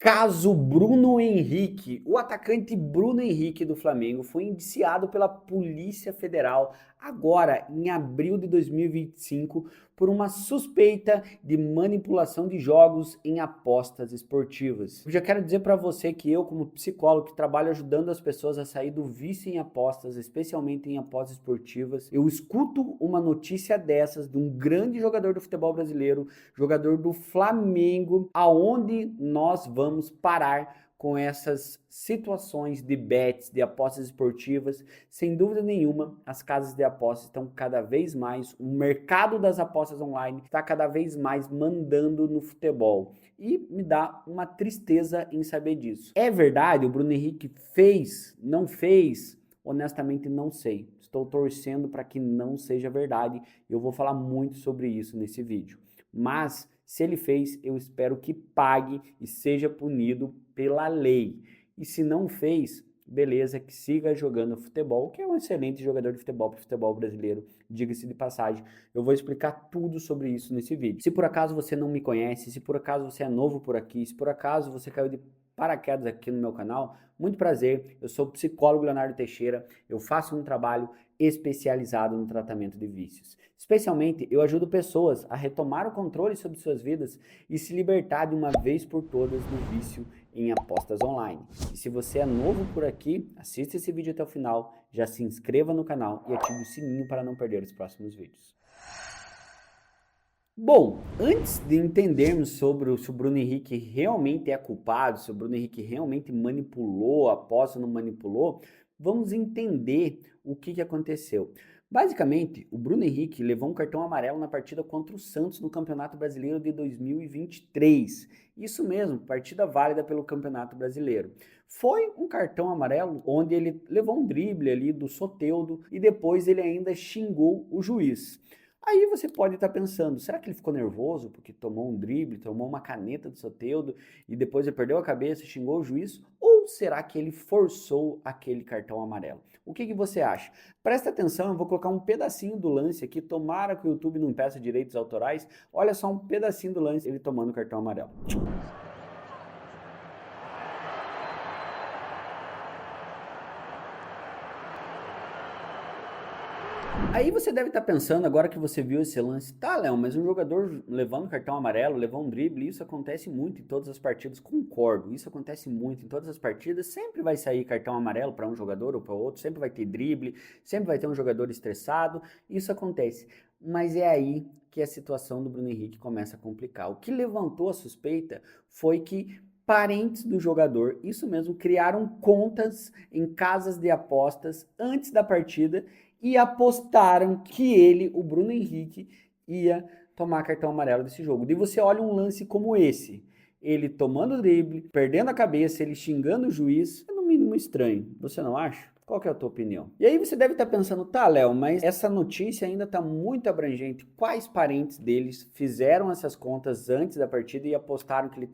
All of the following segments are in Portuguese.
Caso Bruno Henrique. O atacante Bruno Henrique do Flamengo foi indiciado pela Polícia Federal agora em abril de 2025 por uma suspeita de manipulação de jogos em apostas esportivas. Eu já quero dizer para você que eu, como psicólogo que trabalho ajudando as pessoas a sair do vício em apostas, especialmente em apostas esportivas, eu escuto uma notícia dessas de um grande jogador do futebol brasileiro, jogador do Flamengo, aonde nós vamos parar com essas situações de bets, de apostas esportivas. Sem dúvida nenhuma, as casas de apostas estão cada vez mais, o mercado das apostas online está cada vez mais mandando no futebol. E me dá uma tristeza em saber disso. É verdade, o Bruno Henrique fez, não fez? Honestamente, não sei. Estou torcendo para que não seja verdade. Eu vou falar muito sobre isso nesse vídeo. Mas se ele fez, eu espero que pague e seja punido pela lei. E se não fez, beleza, que siga jogando futebol, que é um excelente jogador de futebol para o futebol brasileiro, diga-se de passagem. Eu vou explicar tudo sobre isso nesse vídeo. Se por acaso você não me conhece, se por acaso você é novo por aqui, se por acaso você caiu de paraquedas aqui no meu canal, muito prazer, eu sou o psicólogo Leonardo Teixeira, eu faço um trabalho especializado no tratamento de vícios. Especialmente, eu ajudo pessoas a retomar o controle sobre suas vidas e se libertar de uma vez por todas do vício em apostas online. E se você é novo por aqui, assista esse vídeo até o final, já se inscreva no canal e ative o sininho para não perder os próximos vídeos. Bom, antes de entendermos sobre se o Bruno Henrique realmente é culpado, se o Bruno Henrique realmente manipulou, após ou não manipulou, vamos entender o que aconteceu. Basicamente, o Bruno Henrique levou um cartão amarelo na partida contra o Santos no Campeonato Brasileiro de 2023. Isso mesmo, partida válida pelo Campeonato Brasileiro. Foi um cartão amarelo onde ele levou um drible ali do Soteldo e depois ele ainda xingou o juiz. Aí você pode estar pensando, será que ele ficou nervoso porque tomou um drible, tomou uma caneta do Soteldo e depois ele perdeu a cabeça e xingou o juiz? Ou será que ele forçou aquele cartão amarelo? O que você acha? Presta atenção, eu vou colocar um pedacinho do lance aqui, tomara que o YouTube não peça direitos autorais. Olha só um pedacinho do lance, ele tomando o cartão amarelo. Aí você deve estar pensando, agora que você viu esse lance, tá, Léo, mas um jogador levando cartão amarelo, levar um drible, isso acontece muito em todas as partidas. Concordo, isso acontece muito em todas as partidas. Sempre vai sair cartão amarelo para um jogador ou para outro, sempre vai ter drible, sempre vai ter um jogador estressado, isso acontece. Mas é aí que a situação do Bruno Henrique começa a complicar. O que levantou a suspeita foi que parentes do jogador, isso mesmo, criaram contas em casas de apostas antes da partida e apostaram que ele, o Bruno Henrique, ia tomar cartão amarelo desse jogo. E você olha um lance como esse, ele tomando o drible, perdendo a cabeça, ele xingando o juiz, é no mínimo estranho, você não acha? Qual que é a tua opinião? E aí você deve estar pensando, tá, Léo, mas essa notícia ainda está muito abrangente. Quais parentes deles fizeram essas contas antes da partida e apostaram que ele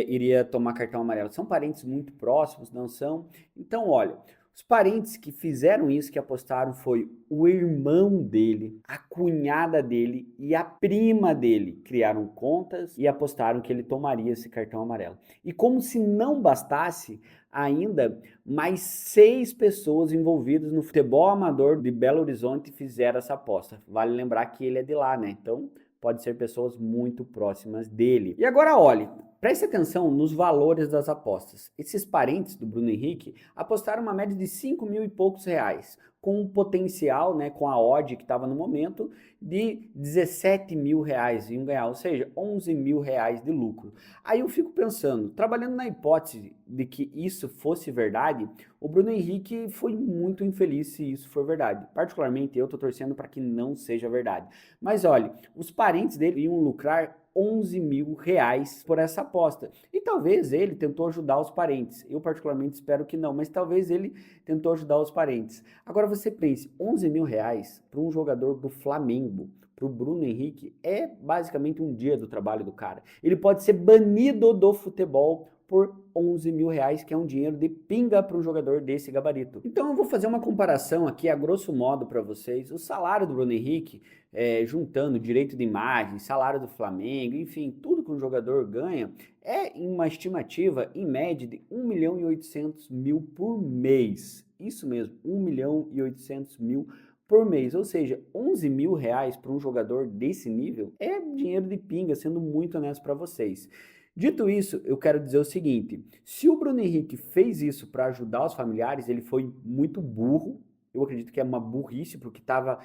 iria tomar cartão amarelo? São parentes muito próximos, não são? Então, olha, os parentes que fizeram isso, que apostaram, foi o irmão dele, a cunhada dele e a prima dele. Criaram contas e apostaram que ele tomaria esse cartão amarelo. E como se não bastasse, ainda mais 6 pessoas envolvidas no futebol amador de Belo Horizonte fizeram essa aposta. Vale lembrar que ele é de lá, né? Então, pode ser pessoas muito próximas dele. E agora olhe, preste atenção nos valores das apostas. Esses parentes do Bruno Henrique apostaram uma média de 5 mil e poucos reais, com um potencial, né, com a odd que estava no momento, de 17 mil reais iam ganhar, ou seja, 11 mil reais de lucro. Aí eu fico pensando, trabalhando na hipótese de que isso fosse verdade, o Bruno Henrique foi muito infeliz se isso for verdade. Particularmente eu estou torcendo para que não seja verdade. Mas olha, os parentes dele iam lucrar 11 mil reais por essa aposta. E talvez ele tentou ajudar os parentes. Eu particularmente espero que não, mas talvez ele tentou ajudar os parentes. Agora você pense, 11 mil reais para um jogador do Flamengo, para o Bruno Henrique, é basicamente um dia do trabalho do cara. Ele pode ser banido do futebol por 11 mil reais, que é um dinheiro de pinga para um jogador desse gabarito. Então eu vou fazer uma comparação aqui, a grosso modo, para vocês. O salário do Bruno Henrique, juntando direito de imagem, salário do Flamengo, enfim, tudo que um jogador ganha, é uma estimativa, em média, de 1.800.000 por mês. Isso mesmo, 1.800.000 por mês, ou seja, 11 mil reais para um jogador desse nível é dinheiro de pinga, sendo muito honesto para vocês. Dito isso, eu quero dizer o seguinte: se o Bruno Henrique fez isso para ajudar os familiares, ele foi muito burro. Eu acredito que é uma burrice, porque estava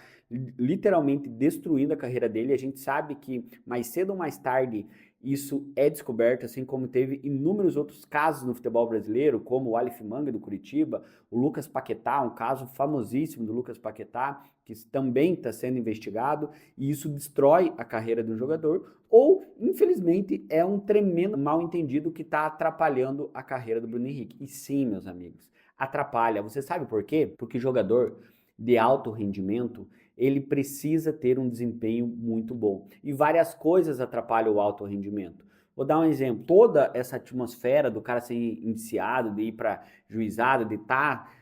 literalmente destruindo a carreira dele. A gente sabe que mais cedo ou mais tarde isso é descoberto, assim como teve inúmeros outros casos no futebol brasileiro, como o Aleph Manga do Curitiba, o Lucas Paquetá, um caso famosíssimo do Lucas Paquetá, que também está sendo investigado, e isso destrói a carreira de um jogador, ou, infelizmente, é um tremendo mal-entendido que está atrapalhando a carreira do Bruno Henrique. E sim, meus amigos, atrapalha. Você sabe por quê? Porque jogador de alto rendimento, ele precisa ter um desempenho muito bom. E várias coisas atrapalham o alto rendimento. Vou dar um exemplo. Toda essa atmosfera do cara ser indiciado, de ir para juizado, de estar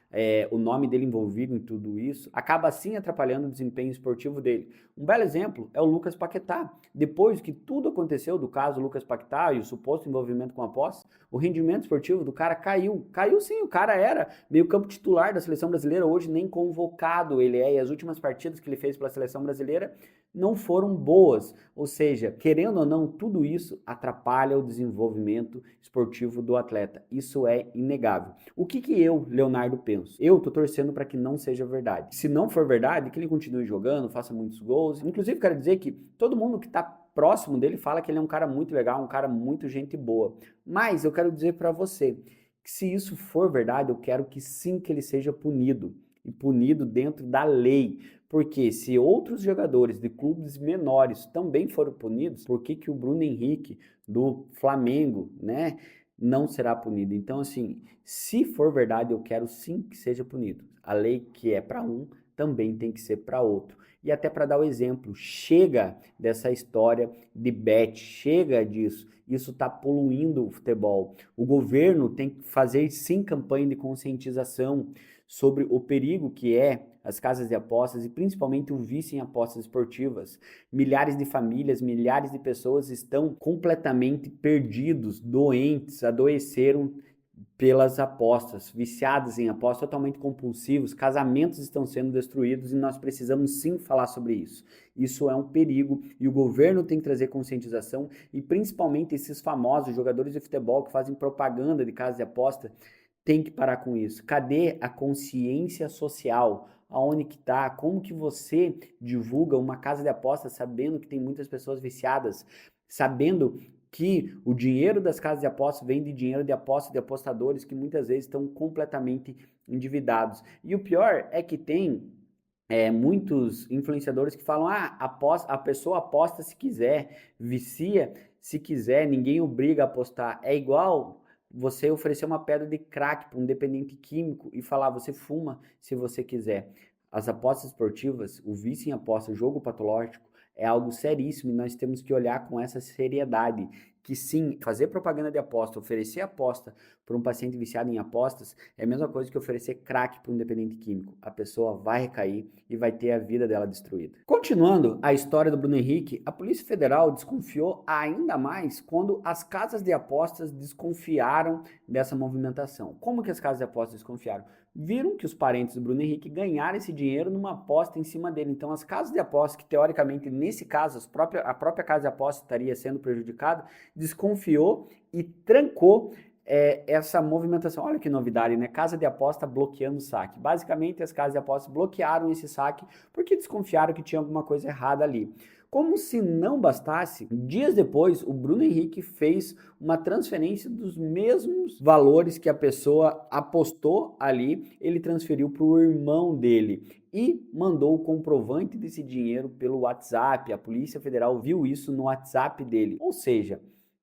o nome dele envolvido em tudo isso, acaba sim atrapalhando o desempenho esportivo dele. Um belo exemplo é o Lucas Paquetá. Depois que tudo aconteceu do caso Lucas Paquetá e o suposto envolvimento com apostas, o rendimento esportivo do cara caiu. Caiu sim, o cara era meio campo titular da seleção brasileira, hoje nem convocado ele é, e as últimas partidas que ele fez pela seleção brasileira não foram boas. Ou seja, querendo ou não, tudo isso atrapalha o desenvolvimento esportivo do atleta. Isso é inegável. O que eu, Leonardo, penso? Eu tô torcendo para que não seja verdade. Se não for verdade, que ele continue jogando, faça muitos gols. Inclusive, quero dizer que todo mundo que tá próximo dele fala que ele é um cara muito legal, um cara muito gente boa. Mas eu quero dizer para você que se isso for verdade, eu quero que sim que ele seja punido. E punido dentro da lei. Porque se outros jogadores de clubes menores também foram punidos, por que o Bruno Henrique do Flamengo, né, não será punido? Então, assim, se for verdade, eu quero sim que seja punido. A lei que é para um também tem que ser para outro. E até para dar o exemplo, chega dessa história de bet, chega disso. Isso está poluindo o futebol. O governo tem que fazer sim campanha de conscientização sobre o perigo que é as casas de apostas e principalmente o vício em apostas esportivas. Milhares de famílias, milhares de pessoas estão completamente perdidos, doentes, adoeceram pelas apostas, viciados em apostas, totalmente compulsivos, casamentos estão sendo destruídos e nós precisamos sim falar sobre isso. Isso é um perigo e o governo tem que trazer conscientização e principalmente esses famosos jogadores de futebol que fazem propaganda de casas de aposta tem que parar com isso. Cadê a consciência social? Aonde que tá? Como que você divulga uma casa de apostas sabendo que tem muitas pessoas viciadas, sabendo que o dinheiro das casas de apostas vem de dinheiro de apostas de apostadores que muitas vezes estão completamente endividados. E o pior é que tem muitos influenciadores que falam, a pessoa aposta se quiser, vicia se quiser, ninguém obriga a apostar. É igual você oferecer uma pedra de crack para um dependente químico e falar, você fuma se você quiser. As apostas esportivas, o vício em aposta, o jogo patológico, é algo seríssimo e nós temos que olhar com essa seriedade. Que sim, fazer propaganda de aposta, oferecer aposta para um paciente viciado em apostas é a mesma coisa que oferecer crack para um dependente químico. A pessoa vai recair e vai ter a vida dela destruída. Continuando a história do Bruno Henrique, a Polícia Federal desconfiou ainda mais quando as casas de apostas desconfiaram dessa movimentação. Como que as casas de apostas desconfiaram? Viram que os parentes do Bruno Henrique ganharam esse dinheiro numa aposta em cima dele. Então, as casas de apostas, que teoricamente, nesse caso, a própria casa de aposta estaria sendo prejudicada, desconfiou e trancou essa movimentação. Olha que novidade, né? Casa de aposta bloqueando o saque. Basicamente, as casas de apostas bloquearam esse saque porque desconfiaram que tinha alguma coisa errada ali. Como se não bastasse, dias depois, o Bruno Henrique fez uma transferência dos mesmos valores que a pessoa apostou ali, ele transferiu para o irmão dele e mandou o comprovante desse dinheiro pelo WhatsApp. A Polícia Federal viu isso no WhatsApp dele. Ou seja,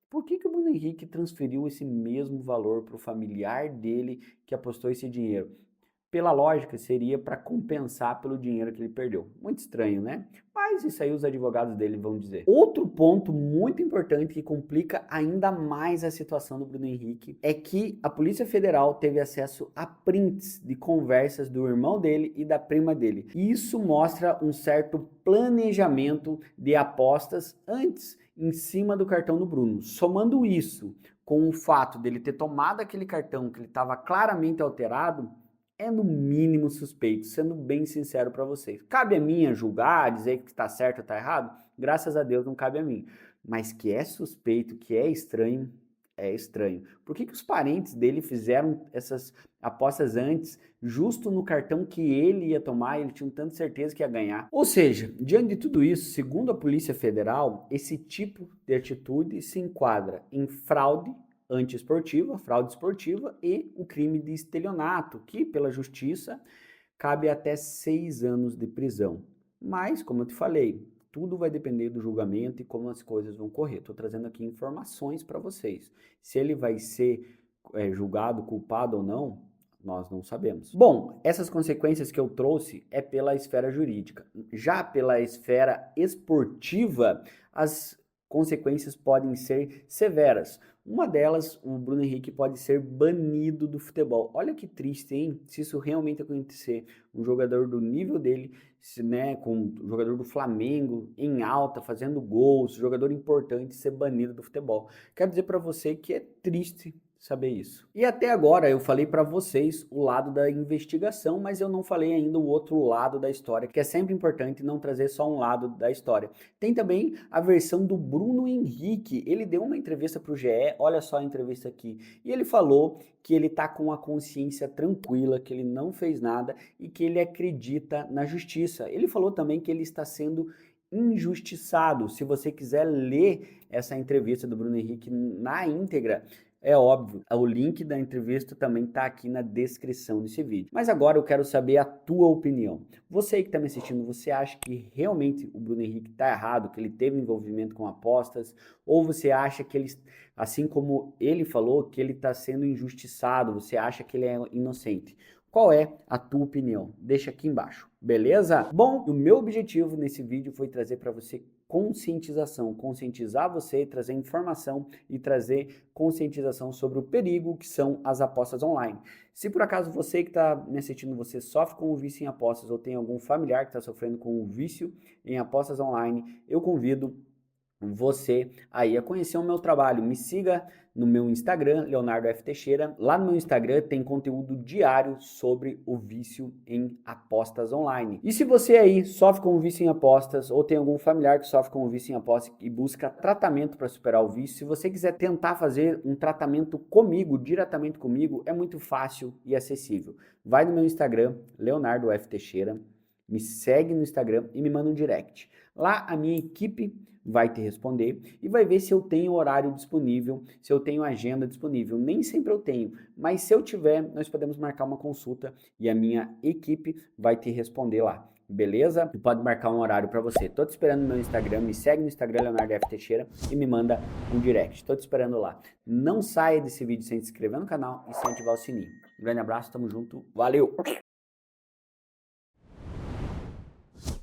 por que o Bruno Henrique transferiu esse mesmo valor para o familiar dele que apostou esse dinheiro? pela lógica, seria para compensar pelo dinheiro que ele perdeu. Muito estranho, né? Mas isso aí os advogados dele vão dizer. Outro ponto muito importante que complica ainda mais a situação do Bruno Henrique é que a Polícia Federal teve acesso a prints de conversas do irmão dele e da prima dele. E isso mostra um certo planejamento de apostas antes em cima do cartão do Bruno. Somando isso com o fato dele ter tomado aquele cartão que ele estava claramente alterado, é no mínimo suspeito, sendo bem sincero para vocês. Cabe a mim julgar, dizer que está certo ou está errado? Graças a Deus não cabe a mim. Mas que é suspeito, que é estranho, é estranho. Por que os parentes dele fizeram essas apostas antes, justo no cartão que ele ia tomar, ele tinha tanta certeza que ia ganhar? Ou seja, diante de tudo isso, segundo a Polícia Federal, esse tipo de atitude se enquadra em fraude antiesportiva, fraude esportiva e o crime de estelionato, que pela justiça cabe até 6 anos de prisão. Mas, como eu te falei, tudo vai depender do julgamento e como as coisas vão correr. Estou trazendo aqui informações para vocês. Se ele vai ser julgado culpado ou não, nós não sabemos. Bom, essas consequências que eu trouxe é pela esfera jurídica. Já pela esfera esportiva, as consequências podem ser severas. Uma delas, o Bruno Henrique pode ser banido do futebol. Olha que triste, hein? Se isso realmente acontecer, um jogador do nível dele, com um jogador do Flamengo em alta, fazendo gols, jogador importante, ser banido do futebol. Quero dizer para você que é triste saber isso. E até agora eu falei para vocês o lado da investigação, mas eu não falei ainda o outro lado da história, que é sempre importante não trazer só um lado da história. Tem também a versão do Bruno Henrique. Ele deu uma entrevista para o GE, olha só a entrevista aqui, e ele falou que ele tá com a consciência tranquila, que ele não fez nada e que ele acredita na justiça. Ele falou também que ele está sendo injustiçado. Se você quiser ler essa entrevista do Bruno Henrique na íntegra, é óbvio, o link da entrevista também está aqui na descrição desse vídeo. Mas agora eu quero saber a tua opinião. Você que está me assistindo, você acha que realmente o Bruno Henrique está errado, que ele teve envolvimento com apostas? Ou você acha que ele, assim como ele falou, que ele está sendo injustiçado, você acha que ele é inocente? Qual é a tua opinião? Deixa aqui embaixo, beleza? Bom, o meu objetivo nesse vídeo foi trazer para você conscientização, conscientizar você, trazer informação e trazer conscientização sobre o perigo que são as apostas online. Se por acaso você que está me assistindo, você sofre com o vício em apostas ou tem algum familiar que está sofrendo com o vício em apostas online, eu convido você aí a conhecer o meu trabalho. Me siga no meu Instagram, Leonardo F. Teixeira. Lá no meu Instagram tem conteúdo diário sobre o vício em apostas online. E se você aí sofre com o vício em apostas ou tem algum familiar que sofre com o vício em apostas e busca tratamento para superar o vício, se você quiser tentar fazer um tratamento comigo, diretamente comigo, é muito fácil e acessível. Vai no meu Instagram, Leonardo F. Teixeira, me segue no Instagram e me manda um direct. Lá a minha equipe vai te responder e vai ver se eu tenho horário disponível, se eu tenho agenda disponível. Nem sempre eu tenho, mas se eu tiver, nós podemos marcar uma consulta e a minha equipe vai te responder lá. Beleza? Tu pode marcar um horário para você. Tô te esperando no meu Instagram, me segue no Instagram, Leonardo F. Teixeira, e me manda um direct. Tô te esperando lá. Não saia desse vídeo sem se inscrever no canal e sem ativar o sininho. Um grande abraço, tamo junto, valeu!